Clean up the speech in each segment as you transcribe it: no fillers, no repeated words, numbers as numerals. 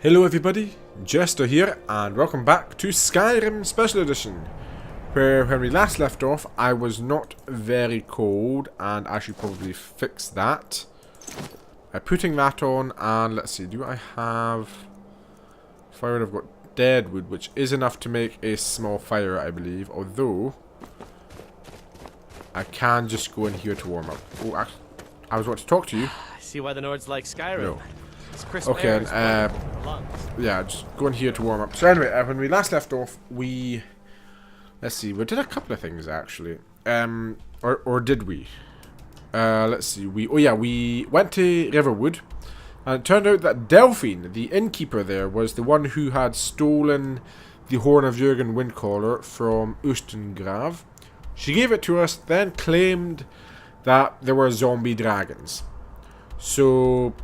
Hello everybody, Jester here, and welcome back to Skyrim Special Edition, where when we last left off, I was not very cold, and I should probably fix that by putting that on. And let's see, do I have firewood? I've got dead wood, which is enough to make a small fire, I believe, although I can just go in here to warm up. Oh, actually, I was wanting to talk to you. I see why the Nords like Skyrim. No. Okay, yeah, just go in here to warm up. So anyway, when we last left off, let's see, we did a couple of things actually. Or did we? Let's see, we went to Riverwood, and it turned out that Delphine, the innkeeper there, was the one who had stolen the Horn of Jürgen Windcaller from Kynesgrove. She gave it to us, then claimed that there were zombie dragons. So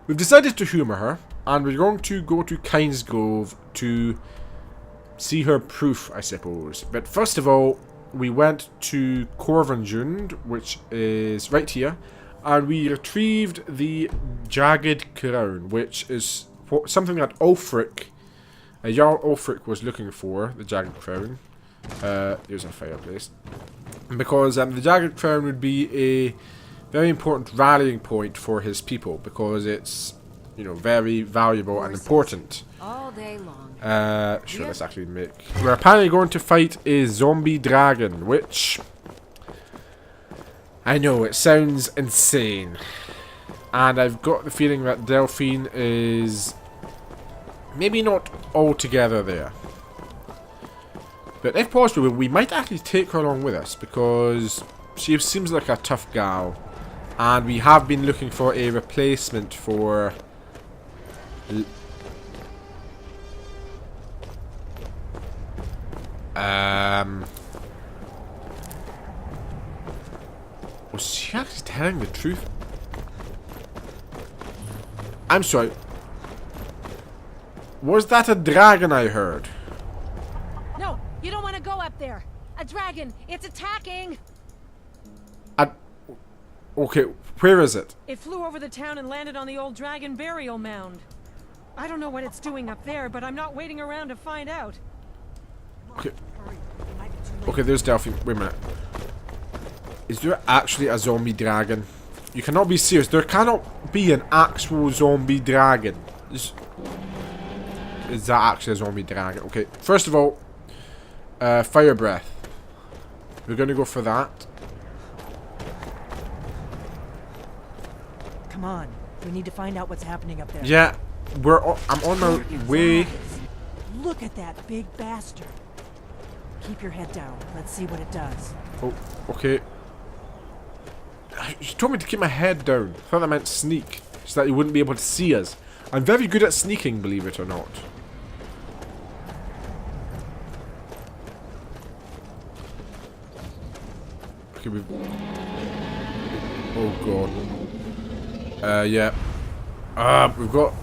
we've decided to humour her, and we're going to go to Kynesgrove to see her proof, I suppose. But first of all, we went to Corvinjund, which is right here, and we retrieved the Jagged Crown, which is something that Ulfric, Jarl Ulfric, was looking for, the Jagged Crown. Here's a fireplace. Because the Jagged Crown would be a very important rallying point for his people, because it's, you know, very valuable and important. All day long. Sure, let's actually make... We're apparently going to fight a zombie dragon, which... I know, it sounds insane. And I've got the feeling that Delphine is maybe not altogether there. But if possible, we might actually take her along with us, because she seems like a tough gal. And we have been looking for a replacement for... Was she actually telling the truth? I'm sorry. Was that a dragon I heard? No, you don't want to go up there. A dragon, it's attacking. Okay, where is it? It flew over the town and landed on the old dragon burial mound. I don't know what it's doing up there, but I'm not waiting around to find out. Okay. Okay, there's Delphine. Wait a minute. Is there actually a zombie dragon? You cannot be serious. There cannot be an actual zombie dragon. Is that actually a zombie dragon? Okay, first of all, fire breath. We're gonna go for that. Come on, we need to find out what's happening up there. Yeah, I'm on my way. Look at that big bastard. Keep your head down. Let's see what it does. Oh, okay. You told me to keep my head down. I thought that meant sneak, so that you wouldn't be able to see us. I'm very good at sneaking, believe it or not. Okay, we've... Oh god. Yeah. We've got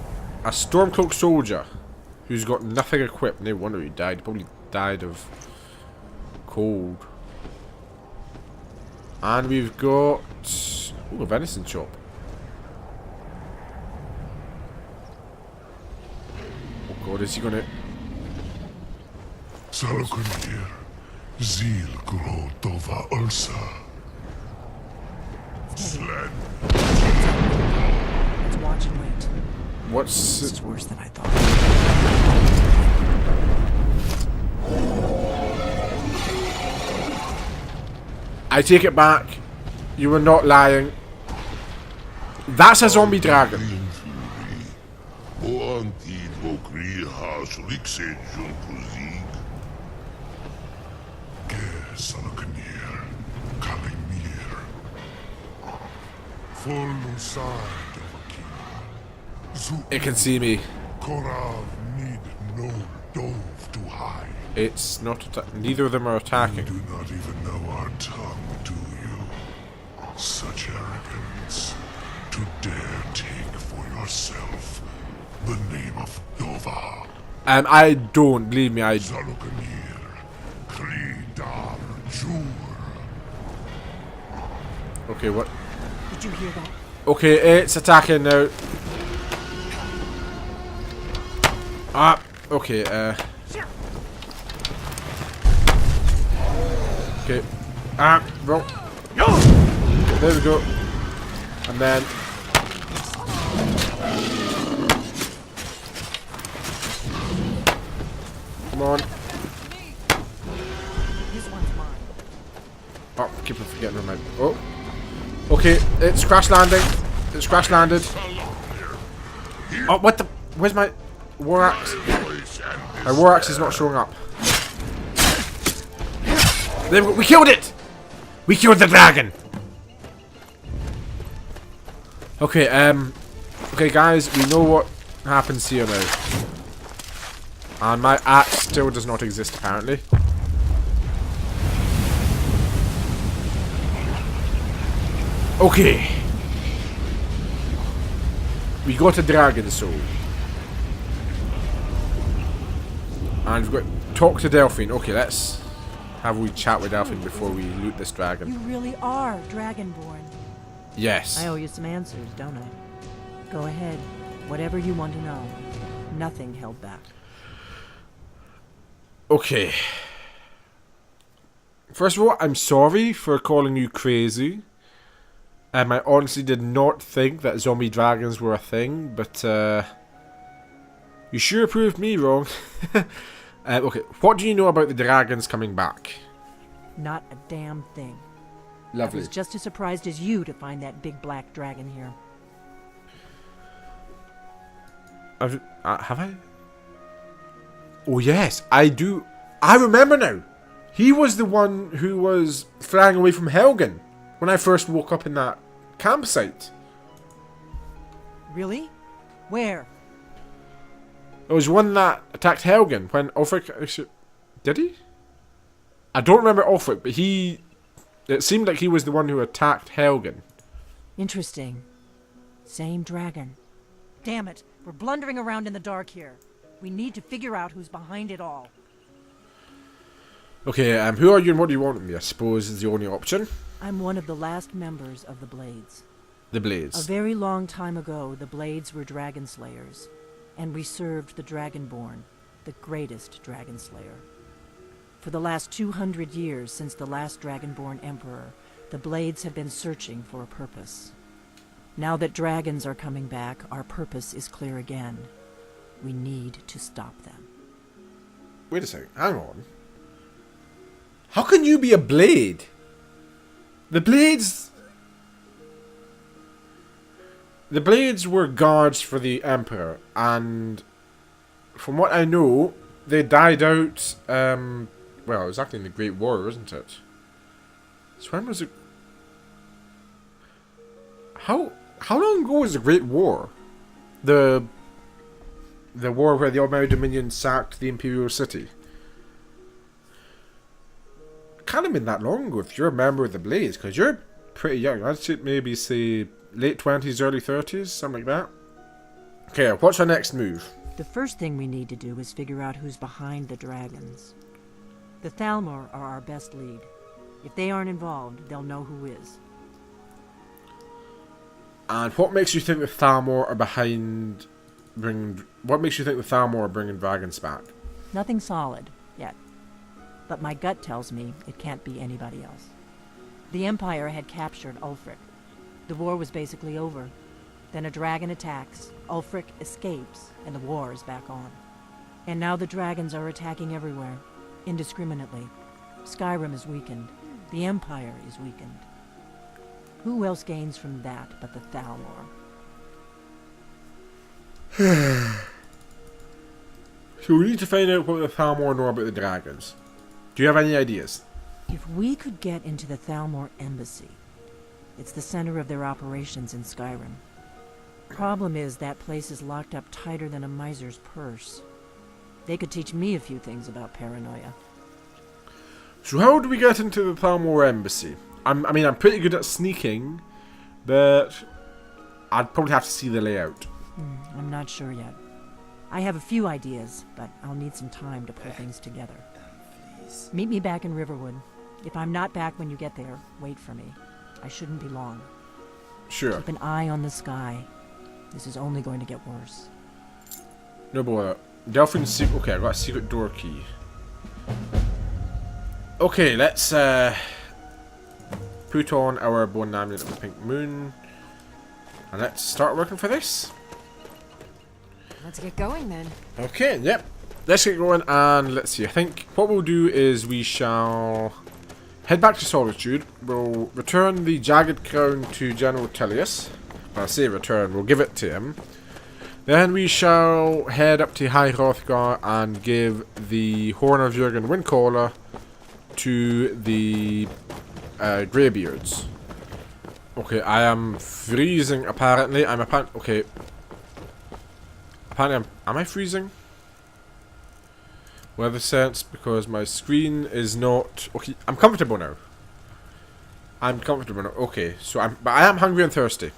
a Stormcloak soldier who's got nothing equipped. No wonder he died. He probably died of cold. And we've got... Ooh, a venison chop. Oh god, is he gonna... Salokunir, Zil Gro Dova Ulsa. Sled. Let's watch and wait. What's... This is worse than I thought. I take it back. You were not lying. That's a zombie dragon. Salokunir, Kalimir. Full side of It can see me. Korav need no dove to hide. It's not... Neither of them are attacking. You do not even know our tongue, do you? Such arrogance. To dare take for yourself the name of Dova. I don't. Believe me, I... Salokunir, Klidar Jur. Okay, what? Did you hear that? Okay, it's attacking now. Ah, okay, okay. Ah, wrong. Okay, there we go. And then... Come on. This one's mine. Oh, keep on forgetting my... Oh. Okay, it's crash landing. It's crash landed. Oh, what the... Where's my war axe? My war axe is not showing up. There we go. We killed it! We killed the dragon! Okay, okay, guys, we know what happens here now. And my axe still does not exist, apparently. Okay. We got a dragon soul. And we've got to talk to Delphine. Okay, let's have a wee chat with Delphine before we loot this dragon. You really are Dragonborn. Yes. I owe you some answers, don't I? Go ahead. Whatever you want to know. Nothing held back. Okay. First of all, I'm sorry for calling you crazy. I honestly did not think that zombie dragons were a thing, but you sure proved me wrong. Okay, what do you know about the dragons coming back? Not a damn thing. Lovely. I was just as surprised as you to find that big black dragon here. Have I? Oh yes, I do. I remember now. He was the one who was flying away from Helgen when I first woke up in that campsite. Really? Where? It was one that attacked Helgen when Ulfric... Did he? I don't remember Ulfric, but he... It seemed like he was the one who attacked Helgen. Interesting. Same dragon. Damn it, we're blundering around in the dark here. We need to figure out who's behind it all. Okay, who are you and what do you want with me? I suppose is the only option. I'm one of the last members of the Blades. The A Blades. very long time ago, the Blades were dragon slayers, and we served the Dragonborn, the greatest dragon slayer. For the last 200 years since the last Dragonborn Emperor, the Blades have been searching for a purpose. Now that dragons are coming back, our purpose is clear again. We need to stop them. Wait a second, hang on. How can you be a Blade? The Blades... The Blades were guards for the Emperor, and from what I know, they died out, well, it was actually in the Great War, wasn't it? So when was it... How long ago was the Great War? The war where the Almighty Dominion sacked the Imperial City. Can't have been that long ago if you're a member of the Blades, because you're pretty young. I'd say maybe say late 20s, early 30s, something like that. Okay, what's our next move? The first thing we need to do is figure out who's behind the dragons. The Thalmor are our best lead. If they aren't involved, they'll know who is. And what makes you think the Thalmor are behind bringing... What makes you think the Thalmor are bringing dragons back? Nothing solid, yet. But my gut tells me it can't be anybody else. The Empire had captured Ulfric. The war was basically over. Then a dragon attacks, Ulfric escapes, and the war is back on. And now the dragons are attacking everywhere, indiscriminately. Skyrim is weakened. The Empire is weakened. Who else gains from that but the Thalmor? So we need to find out what the Thalmor know about the dragons. Do you have any ideas? If we could get into the Thalmor embassy, it's the center of their operations in Skyrim. Problem is, that place is locked up tighter than a miser's purse. They could teach me a few things about paranoia. So how do we get into the Thalmor embassy? I mean, I'm pretty good at sneaking, but I'd probably have to see the layout. I'm not sure yet. I have a few ideas, but I'll need some time to pull things together. Meet me back in Riverwood. If I'm not back when you get there, wait for me. I shouldn't be long. Sure. Keep an eye on the sky. This is only going to get worse. No bother. Delphine's secret. Okay, I got a secret door key. Okay, let's put on our bone amulet of the pink moon. And let's start working for this. Let's get going then. Okay, yep. Let's get going and let's see. I think what we'll do is we shall head back to Solitude. We'll return the Jagged Crown to General Tullius. When I say return, we'll give it to him. Then we shall head up to High Hrothgar and give the Horn of Jurgen Windcaller to the Greybeards. Okay, I am freezing apparently. Okay. Apparently, am I freezing? Weather sense, because my screen is not... Okay, I'm comfortable now. I'm comfortable now. Okay, so but I am hungry and thirsty.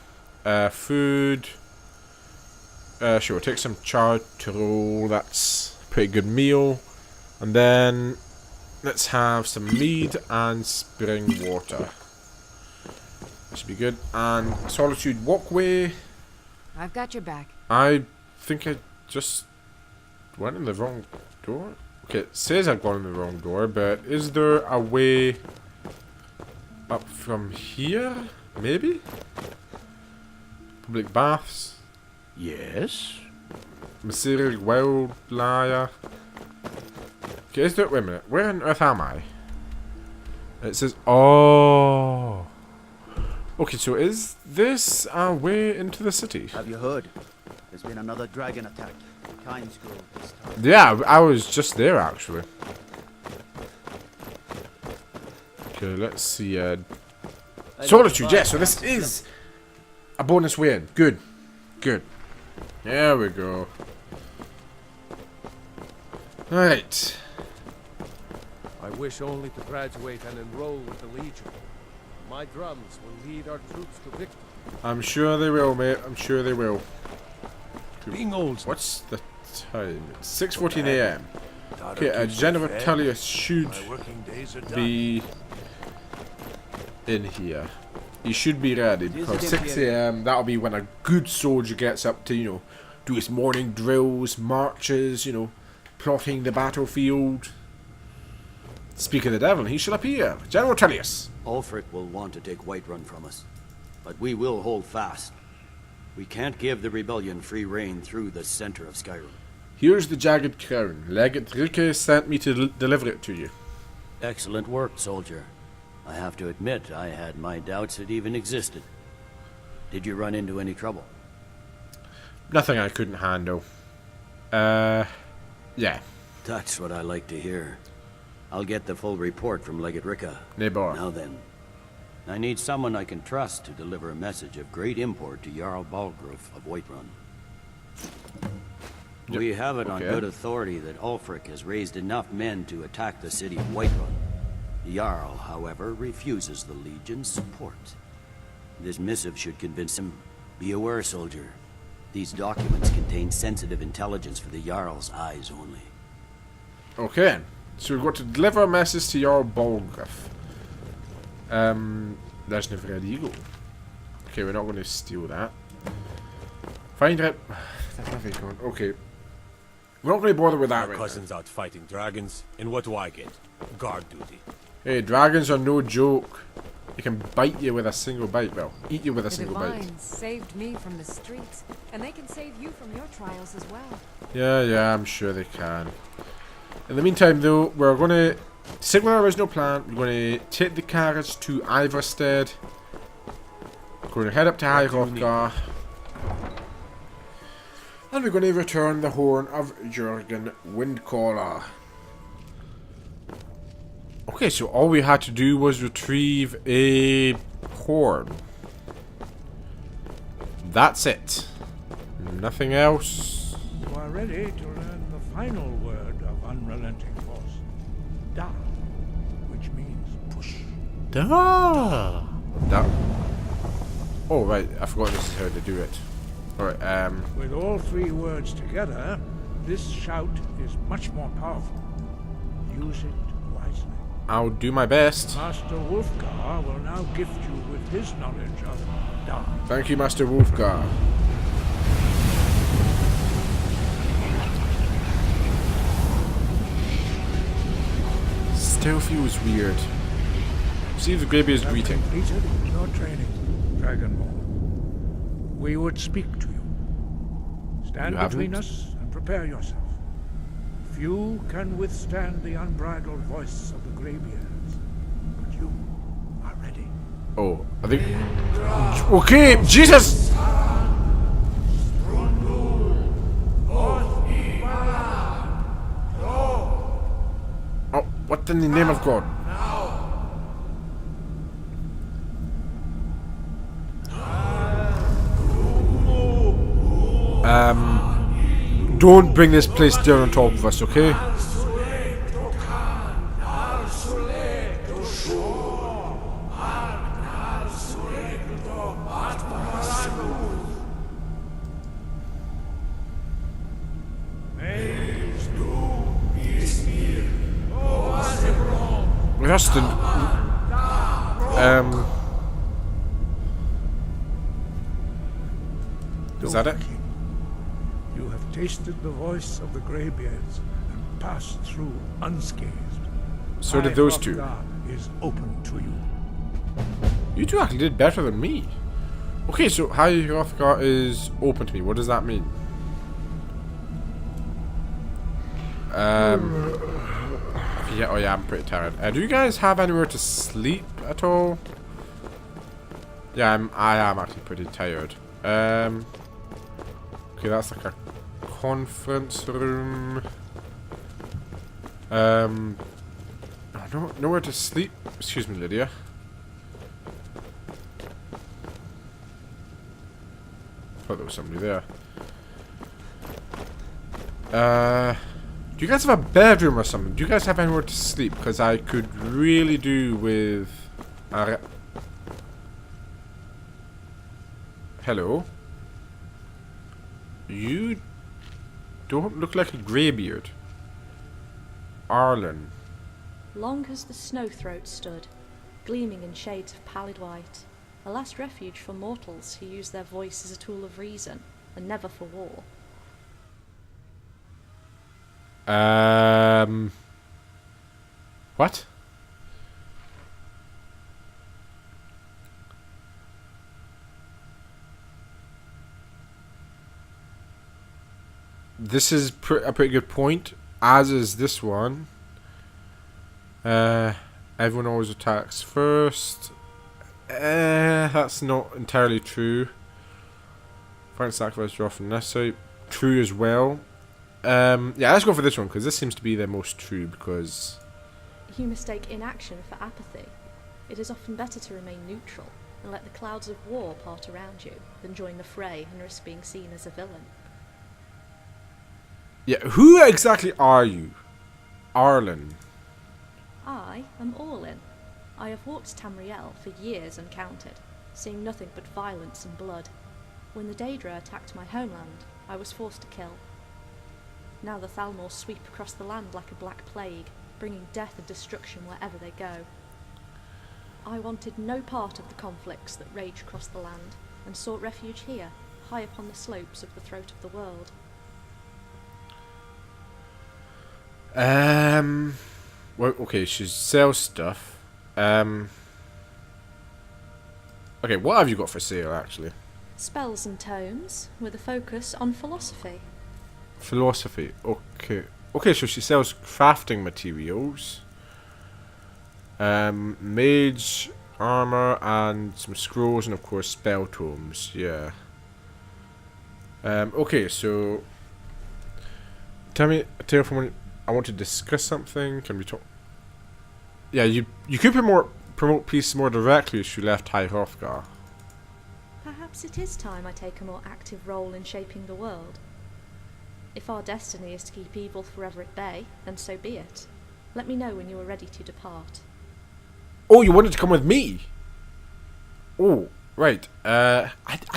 Food... sure, we'll take some charcoal. That's a pretty good meal. And then... let's have some mead and spring water. That should be good. And Solitude Walkway. I've got your back. I think I just went in the wrong door. Okay, it says I've gone in the wrong door, but is there a way up from here? Maybe? Public baths. Yes? Mysterious wildlife. Okay, is there... wait a minute. Where on earth am I? It says... oh... okay, so is this a way into the city? Have you heard? There's been another dragon attack. Kynesgrove this time. Yeah, I was just there actually. Okay, let's see. Solitude, yeah, so this is a bonus win. Good. Good. There we go. Alright. I wish only to graduate and enroll with the Legion. My drums will lead our troops to victory. I'm sure they will, mate. I'm sure they will. Being old. What's the time? It's 6:14 a.m. Okay, General Tullius should be in here. He should be ready because 6 a.m. that'll be when a good soldier gets up to, you know, do his morning drills, marches, you know, plotting the battlefield. Speak of the devil, he shall appear. General Tullius. Ulfric will want to take Whiterun from us, but we will hold fast. We can't give the rebellion free rein through the center of Skyrim. Here's the Jagged Crown. Legate Rike sent me to deliver it to you. Excellent work, soldier. I have to admit, I had my doubts it even existed. Did you run into any trouble? Nothing I couldn't handle. Yeah. That's what I like to hear. I'll get the full report from Legate Rika. Neighbor. Now then, I need someone I can trust to deliver a message of great import to Jarl Balgruuf of Whiterun. We have it on good authority that Ulfric has raised enough men to attack the city of Whiterun. The Jarl, however, refuses the Legion's support. This missive should convince him. Be aware, soldier. These documents contain sensitive intelligence for the Jarl's eyes only. Okay. So we've got to deliver a message to Jarl Balgruuf. There's no red eagle. Okay, we're not going to steal that. Find it. Okay. We're not going to bother with that My right cousin's out fighting dragons, and what do I get? Guard duty. now. Hey, dragons are no joke. They can bite you with a single bite. Well, eat you with a The single bite. Delphine saved me from the streets, and they can save you from your trials as well. Yeah, I'm sure they can. In the meantime, though, we're going to stick with our original plan. We're going to take the carriage to Ivarstead. We're going to head up to High Hrothgar. And we're going to return the Horn of Jurgen Windcaller. Okay, so all we had to do was retrieve a horn. That's it. Nothing else. You are ready to learn the final word of unrelenting force. Da, which means push. Da. Oh, right. I forgot this is how to do it. Alright, With all three words together, this shout is much more powerful. Use it wisely. I'll do my best. Master Wulfgar will now gift you with his knowledge of Da. Thank you, Master Wulfgar. Delphine was weird. Receive the Greybeard's greeting. Completed your training, Dragonborn. We would speak to you. Stand You between haven't? us and prepare yourself. Few can withstand the unbridled voice of the Greybeards, but you are ready. Oh, I think. Okay, Jesus! Oh, what in the name of God? Don't bring this place down on top of us, okay? Rustin. Is that it? You have tasted the voice of the Greybeards and passed through unscathed. So did those two. Hrothgar is open to you. You two actually did better than me. Okay, so High Hrothgar is open to me. What does that mean? Yeah, oh yeah, I'm pretty tired. Do you guys have anywhere to sleep at all? Yeah, I am actually pretty tired. Okay, that's like a conference room. Nowhere to sleep. Excuse me, Lydia. Thought there was somebody there. Do you guys have a bedroom or something? Do you guys have anywhere to sleep? Because I could really do with hello? You don't look like a greybeard. Arlen. Long has the snowthroat stood, gleaming in shades of pallid white, a last refuge for mortals who use their voice as a tool of reason, and never for war. What? This is a pretty good point, as is this one. Everyone always attacks first. That's not entirely true. Find sacrifice are often necessary. True as well. Yeah, let's go for this one, because this seems to be the most true, because... You mistake inaction for apathy. It is often better to remain neutral, and let the clouds of war part around you, than join the fray and risk being seen as a villain. Yeah, who exactly are you? Arlen. I am Orlin. I have walked Tamriel for years uncounted, seeing nothing but violence and blood. When the Daedra attacked my homeland, I was forced to kill. Now the Thalmor sweep across the land like a black plague, bringing death and destruction wherever they go. I wanted no part of the conflicts that rage across the land, and sought refuge here, high upon the slopes of the throat of the world. Well, okay, she sells stuff. Okay, what have you got for sale, actually? Spells and tomes, with a focus on philosophy. Philosophy, okay. Okay, so she sells crafting materials. Mage, armor, and some scrolls, and of course spell tomes, yeah. Okay, so... Tell me from when I want to discuss something. Can we talk? Yeah, you could promote peace more directly if you left High Hrothgar. Perhaps it is time I take a more active role in shaping the world. If our destiny is to keep evil forever at bay, then so be it. Let me know when you are ready to depart. Oh, you wanted to come with me? Oh, right. I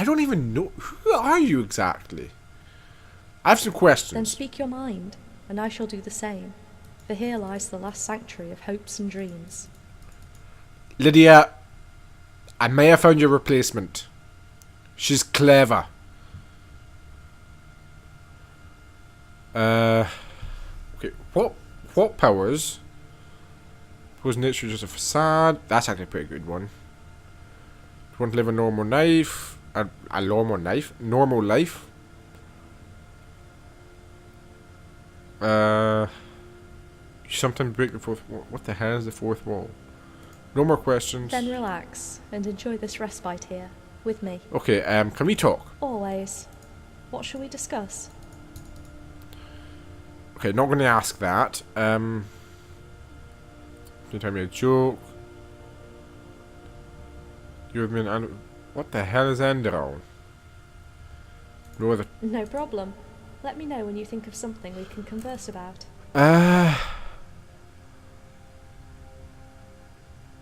don't even know. Who are you exactly? I have some questions. Then speak your mind, and I shall do the same. For here lies the last sanctuary of hopes and dreams. Lydia, I may have found your replacement. She's clever. Okay, what powers Suppose nature is just a facade. That's actually a pretty good one. You want to live a normal life. A normal life? Normal life? You sometimes break the fourth wall. What the hell is the fourth wall? No more questions. Then relax and enjoy this respite here, with me. Okay, can we talk? Always. What shall we discuss? Okay, not going to ask that. Can you tell me a joke? You with me and what the hell is Enderon? No other. No problem. Let me know when you think of something we can converse about.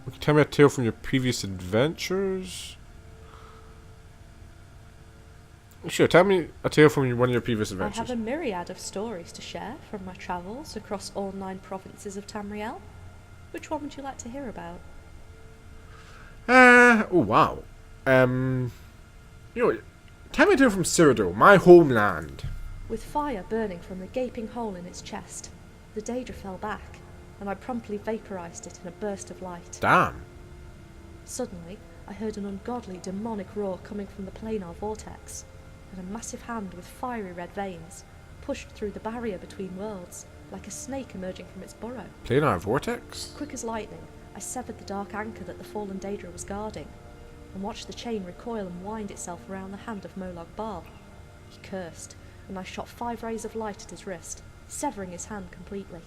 You can tell me a tale from your previous adventures? Sure, tell me a tale from one of your previous adventures. I have a myriad of stories to share from my travels across all 9 provinces of Tamriel. Which one would you like to hear about? Oh wow. You know, tell me a tale from Cyrodiil, my homeland. With fire burning from the gaping hole in its chest, the Daedra fell back, and I promptly vaporized it in a burst of light. Damn. Suddenly, I heard an ungodly, demonic roar coming from the planar vortex, and a massive hand with fiery red veins pushed through the barrier between worlds, like a snake emerging from its burrow. Planar vortex? Quick as lightning, I severed the dark anchor that the fallen Daedra was guarding, and watched the chain recoil and wind itself around the hand of Molag Bal. He cursed, and I shot 5 rays of light at his wrist, severing his hand completely.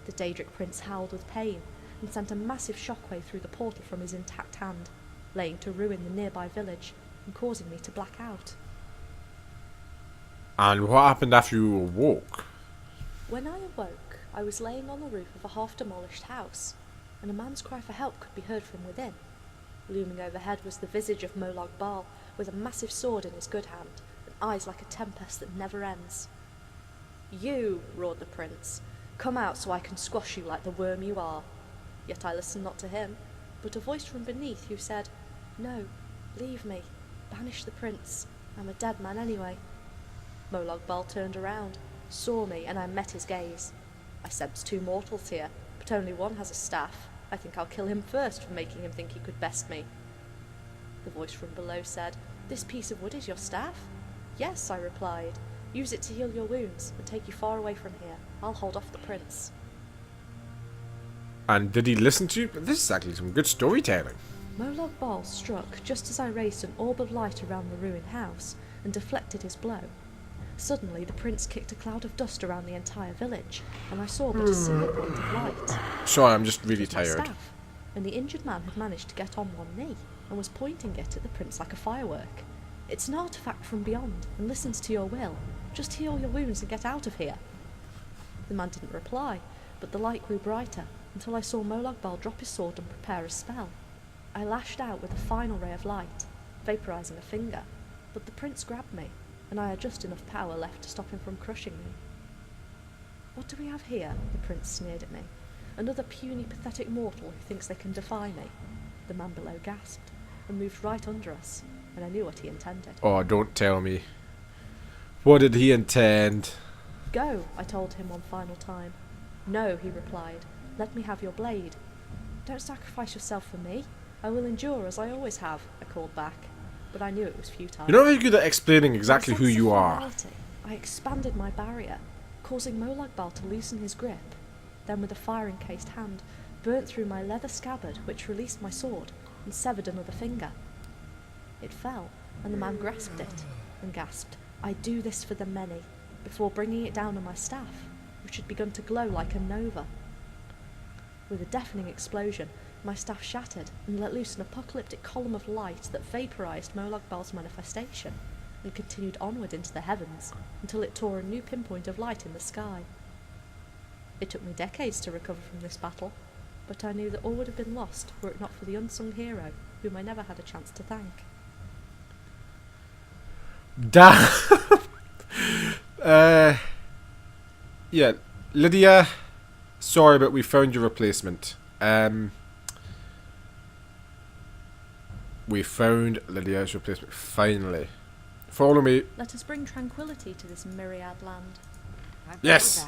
The Daedric prince howled with pain, and sent a massive shockwave through the portal from his intact hand, laying to ruin the nearby village, and causing me to black out. And what happened after you awoke? When I awoke, I was laying on the roof of a half-demolished house, and a man's cry for help could be heard from within. Looming overhead was the visage of Molag Bal, with a massive sword in his good hand, and eyes like a tempest that never ends. "You," roared the prince, "come out so I can squash you like the worm you are." Yet I listened not to him, but a voice from beneath who said, "No, leave me, banish the prince, I'm a dead man anyway." Molag Bal turned around, saw me, and I met his gaze. "I sense 2 mortals here, but only one has a staff. I think I'll kill him first for making him think he could best me." The voice from below said, "This piece of wood is your staff?" "Yes," I replied. "Use it to heal your wounds and take you far away from here. I'll hold off the prince." And did he listen to you? This is actually some good storytelling. Molag Bal struck just as I raised an orb of light around the ruined house and deflected his blow. Suddenly, the prince kicked a cloud of dust around the entire village, and I saw but a single point of light. Sorry, I'm just really It was my tired. staff, and the injured man had managed to get on one knee and was pointing it at the prince like a firework. "It's an artifact from beyond and listens to your will. Just heal your wounds and get out of here." The man didn't reply, but the light grew brighter until I saw Molag Bal drop his sword and prepare a spell. I lashed out with a final ray of light, vaporizing a finger, but the prince grabbed me, and I had just enough power left to stop him from crushing me. "What do we have here?" the prince sneered at me. "Another puny, pathetic mortal who thinks they can defy me." The man below gasped and moved right under us, and I knew what he intended. Oh, don't tell me. What did he intend? "Go," I told him one final time. "No," he replied. "Let me have your blade." "Don't sacrifice yourself for me. I will endure as I always have," I called back, but I knew it was futile. You're not very good at explaining exactly With a who sense you of are. finality, I expanded my barrier, causing Molag Bal to loosen his grip, then with a fire-encased hand, burnt through my leather scabbard, which released my sword, and severed another finger. It fell, and the man grasped it, and gasped, "I do this for the many," before bringing it down on my staff, which had begun to glow like a nova. With a deafening explosion, my staff shattered and let loose an apocalyptic column of light that vaporized Molag Bal's manifestation and continued onward into the heavens until it tore a new pinpoint of light in the sky. It took me decades to recover from this battle, but I knew that all would have been lost were it not for the unsung hero whom I never had a chance to thank. Damn. Yeah, Lydia. Sorry, but we found your replacement. We found Lydia's replacement finally. Follow me. Let us bring tranquility to this myriad land. Yes.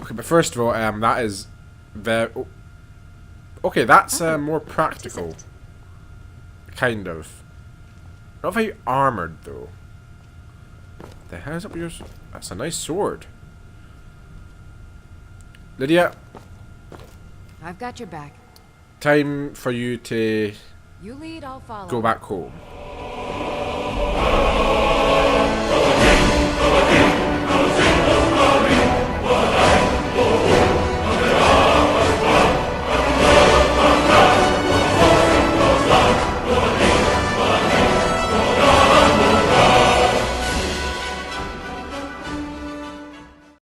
Okay, but first of all, that is very. Oh, Okay, that's Oh, more what is practical. it? Kind of. Not very armored though. The hell's up yours? That's a nice sword. Lydia, I've got your back. time for you to You lead, I'll follow. go back home.